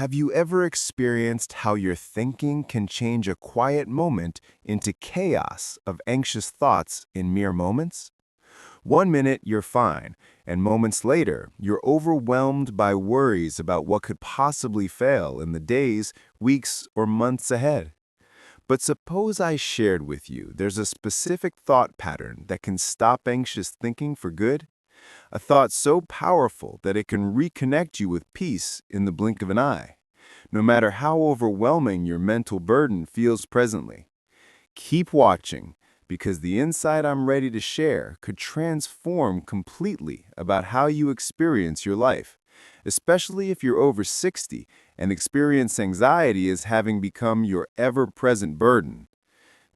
Have you ever experienced how your thinking can change a quiet moment into chaos of anxious thoughts in mere moments? One minute you're fine, and moments later you're overwhelmed by worries about what could possibly fail in the days, weeks, or months ahead. But suppose I shared with you there's a specific thought pattern that can stop anxious thinking for good? A thought so powerful that it can reconnect you with peace in the blink of an eye, no matter how overwhelming your mental burden feels presently. Keep watching, because the insight I'm ready to share could transform completely about how you experience your life, especially if you're over 60 and experience anxiety as having become your ever-present burden.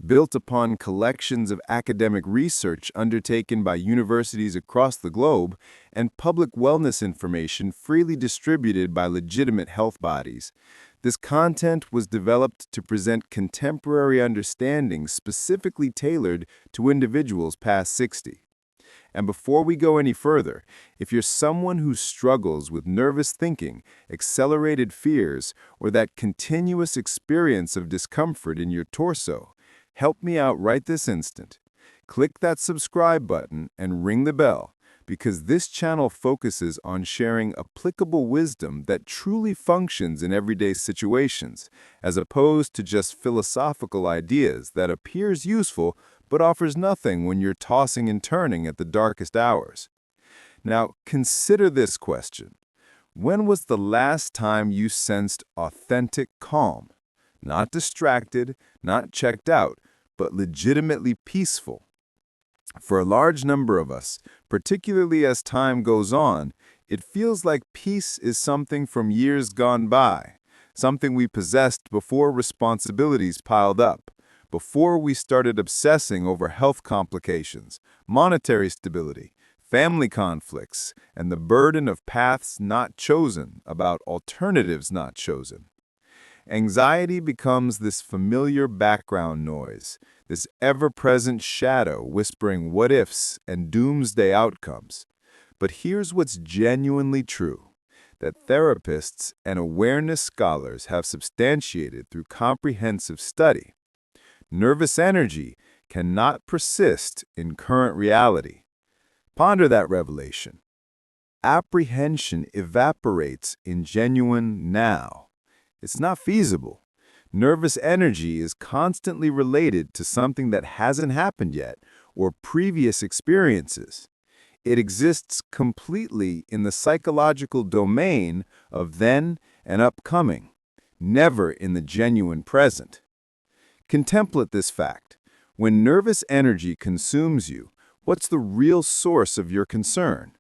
Built upon collections of academic research undertaken by universities across the globe and public wellness information freely distributed by legitimate health bodies, this content was developed to present contemporary understandings specifically tailored to individuals past 60. And before we go any further, if you're someone who struggles with nervous thinking, accelerated fears, or that continuous experience of discomfort in your torso, help me out right this instant. Click that subscribe button and ring the bell, because this channel focuses on sharing applicable wisdom that truly functions in everyday situations, as opposed to just philosophical ideas that appears useful but offers nothing when you're tossing and turning at the darkest hours. Now, consider this question. When was the last time you sensed authentic calm? Not distracted, not checked out, but legitimately peaceful. For a large number of us, particularly as time goes on, it feels like peace is something from years gone by, something we possessed before responsibilities piled up, before we started obsessing over health complications, monetary stability, family conflicts, and the burden of paths not chosen about alternatives not chosen. Anxiety becomes this familiar background noise, this ever-present shadow whispering what-ifs and doomsday outcomes. But here's what's genuinely true, that therapists and awareness scholars have substantiated through comprehensive study. Nervous energy cannot persist in current reality. Ponder that revelation. Apprehension evaporates in genuine now. It's not feasible. Nervous energy is constantly related to something that hasn't happened yet or previous experiences. It exists completely in the psychological domain of then and upcoming, never in the genuine present. Contemplate this fact. When nervous energy consumes you, what's the real source of your concern?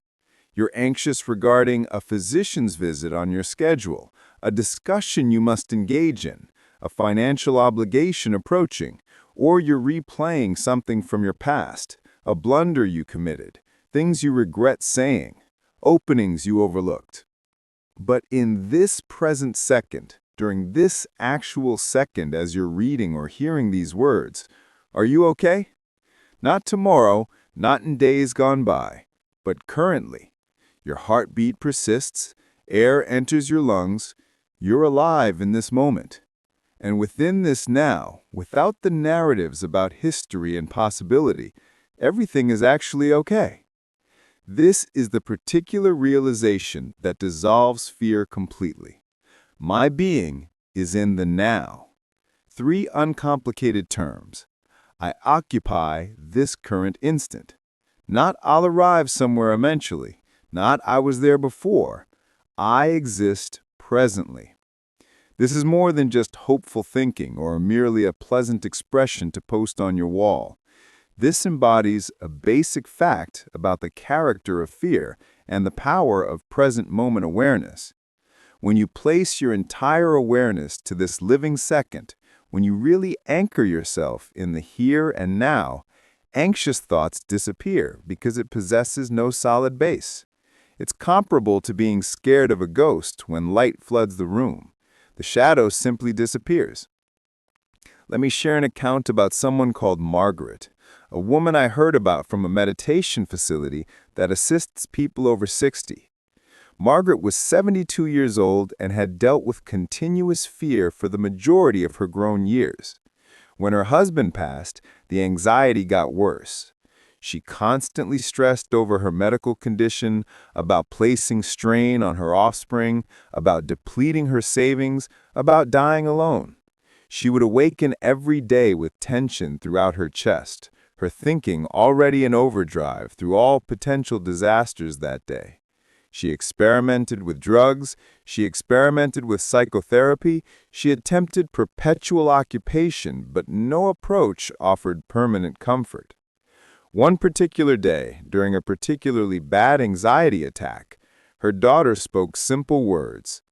You're anxious regarding a physician's visit on your schedule, a discussion you must engage in, a financial obligation approaching, or you're replaying something from your past, a blunder you committed, things you regret saying, openings you overlooked. But in this present second, during this actual second as you're reading or hearing these words, are you okay? Not tomorrow, not in days gone by, but currently. Your heartbeat persists, air enters your lungs, you're alive in this moment. And within this now, without the narratives about history and possibility, everything is actually okay. This is the particular realization that dissolves fear completely. My being is in the now. 3 uncomplicated terms. I occupy this current instant. Not I'll arrive somewhere eventually. Not I was there before. I exist presently. This is more than just hopeful thinking or merely a pleasant expression to post on your wall. This embodies a basic fact about the character of fear and the power of present moment awareness. When you place your entire awareness to this living second, when you really anchor yourself in the here and now, anxious thoughts disappear because it possesses no solid base. It's comparable to being scared of a ghost when light floods the room. The shadow simply disappears. Let me share an account about someone called Margaret, a woman I heard about from a meditation facility that assists people over 60. Margaret was 72 years old and had dealt with continuous fear for the majority of her grown years. When her husband passed, the anxiety got worse. She constantly stressed over her medical condition, about placing strain on her offspring, about depleting her savings, about dying alone. She would awaken every day with tension throughout her chest, her thinking already in overdrive through all potential disasters that day. She experimented with drugs, she experimented with psychotherapy, she attempted perpetual occupation, but no approach offered permanent comfort. One particular day, during a particularly bad anxiety attack, her daughter spoke simple words.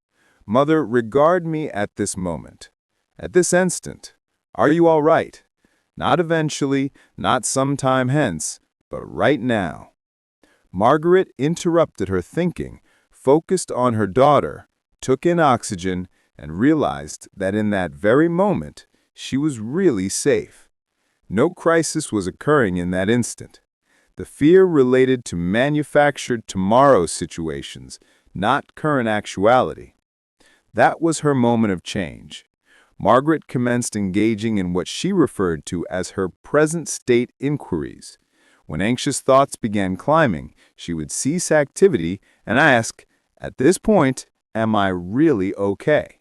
"Mother, regard me at this moment. At this instant. Are you all right? Not eventually, not sometime hence, but right now." Margaret interrupted her thinking, focused on her daughter, took in oxygen, and realized that in that very moment, she was really safe. No crisis was occurring in that instant. The fear related to manufactured tomorrow situations, not current actuality. That was her moment of change. Margaret commenced engaging in what she referred to as her present state inquiries. When anxious thoughts began climbing, she would cease activity and ask, "At this point, am I really okay?"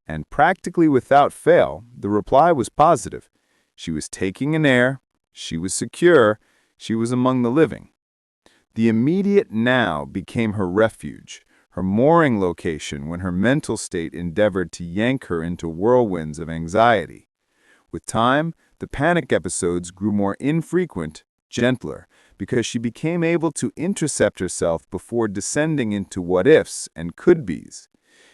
And practically without fail, the reply was positive. She was taking in air, she was secure, she was among the living. The immediate now became her refuge, her mooring location when her mental state endeavored to yank her into whirlwinds of anxiety. With time, the panic episodes grew more infrequent, gentler, because she became able to intercept herself before descending into what-ifs and could-bes.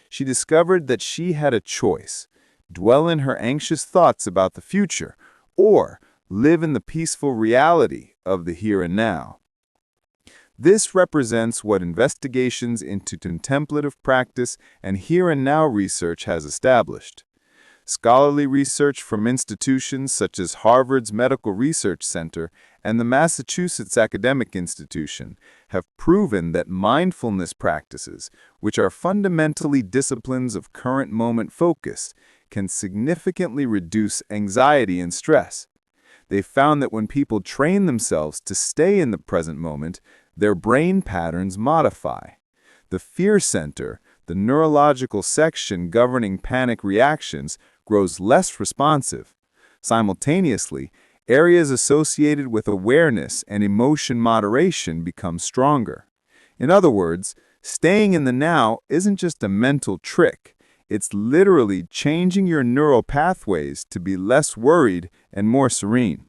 She discovered that she had a choice: dwell in her anxious thoughts about the future, or live in the peaceful reality of the here and now. This represents what investigations into contemplative practice and here and now research has established. Scholarly research from institutions such as Harvard's Medical Research Center and the Massachusetts Academic Institution have proven that mindfulness practices, which are fundamentally disciplines of current moment focus, can significantly reduce anxiety and stress. They found that when people train themselves to stay in the present moment, their brain patterns modify. The fear center, the neurological section governing panic reactions, grows less responsive. Simultaneously, areas associated with awareness and emotion moderation become stronger. In other words, staying in the now isn't just a mental trick. It's literally changing your neural pathways to be less worried and more serene.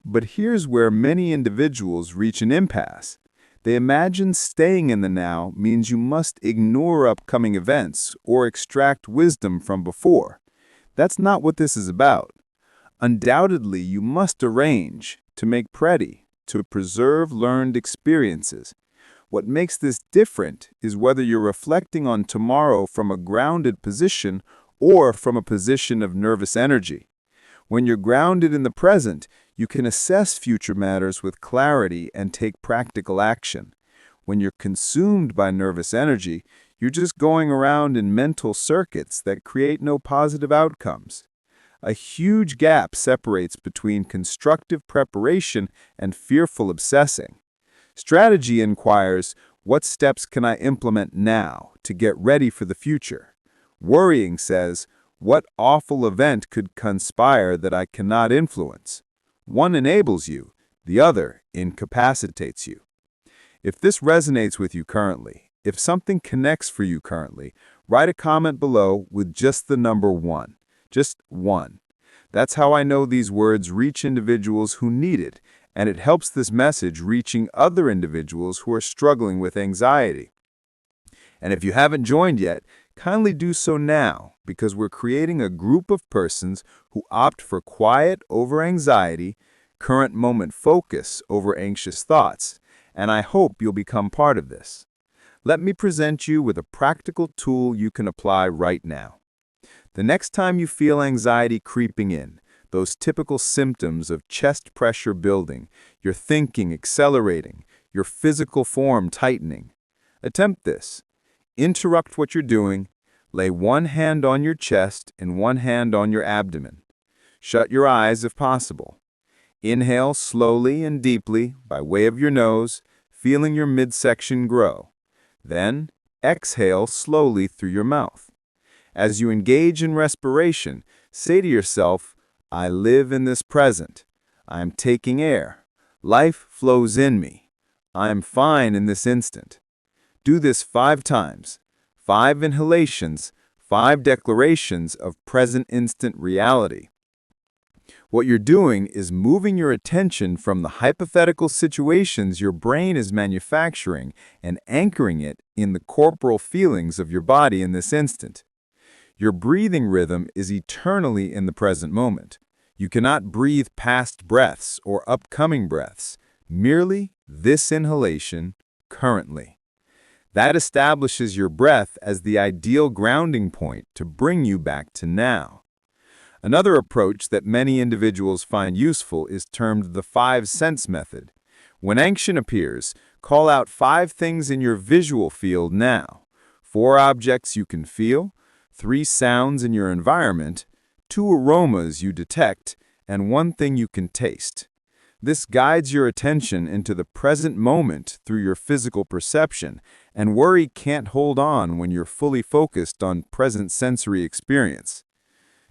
But here's where many individuals reach an impasse. They imagine staying in the now means you must ignore upcoming events or extract wisdom from before. That's not what this is about. Undoubtedly, you must arrange, to make ready, to preserve learned experiences. What makes this different is whether you're reflecting on tomorrow from a grounded position or from a position of nervous energy. When you're grounded in the present, you can assess future matters with clarity and take practical action. When you're consumed by nervous energy, you're just going around in mental circuits that create no positive outcomes. A huge gap separates between constructive preparation and fearful obsessing. Strategy inquires, what steps can I implement now to get ready for the future? Worrying says, what awful event could conspire that I cannot influence? One enables you, the other incapacitates you. If this resonates with you currently, if something connects for you currently, write a comment below with just the number 1. Just 1. That's how I know these words reach individuals who need it, and it helps this message reaching other individuals who are struggling with anxiety. And if you haven't joined yet, kindly do so now, because we're creating a group of persons who opt for quiet over anxiety, current moment focus over anxious thoughts, and I hope you'll become part of this. Let me present you with a practical tool you can apply right now. The next time you feel anxiety creeping in, those typical symptoms of chest pressure building, your thinking accelerating, your physical form tightening, attempt this. interrupt what you're doing, lay one hand on your chest and one hand on your abdomen. Shut your eyes if possible. Inhale slowly and deeply by way of your nose, feeling your midsection grow. Then, exhale slowly through your mouth. As you engage in respiration, say to yourself, I live in this present. I am taking air. Life flows in me. I am fine in this instant. Do this 5 times. 5 inhalations, 5 declarations of present instant reality. What you're doing is moving your attention from the hypothetical situations your brain is manufacturing and anchoring it in the corporal feelings of your body in this instant. Your breathing rhythm is eternally in the present moment. You cannot breathe past breaths or upcoming breaths, merely this inhalation currently. That establishes your breath as the ideal grounding point to bring you back to now. Another approach that many individuals find useful is termed the 5-sense method. When anxiety appears, call out 5 things in your visual field now. 4 objects you can feel, 3 sounds in your environment, 2 aromas you detect, and 1 thing you can taste. This guides your attention into the present moment through your physical perception, and worry can't hold on when you're fully focused on present sensory experience.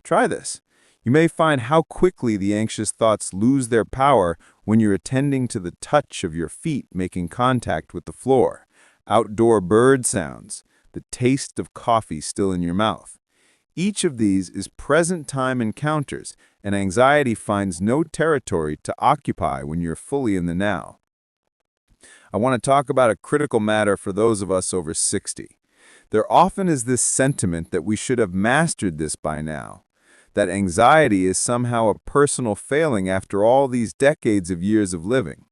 Try this. You may find how quickly the anxious thoughts lose their power when you're attending to the touch of your feet making contact with the floor, outdoor bird sounds, the taste of coffee still in your mouth. Each of these is present-time encounters, and anxiety finds no territory to occupy when you're fully in the now. I want to talk about a critical matter for those of us over 60. There often is this sentiment that we should have mastered this by now, that anxiety is somehow a personal failing after all these decades of years of living.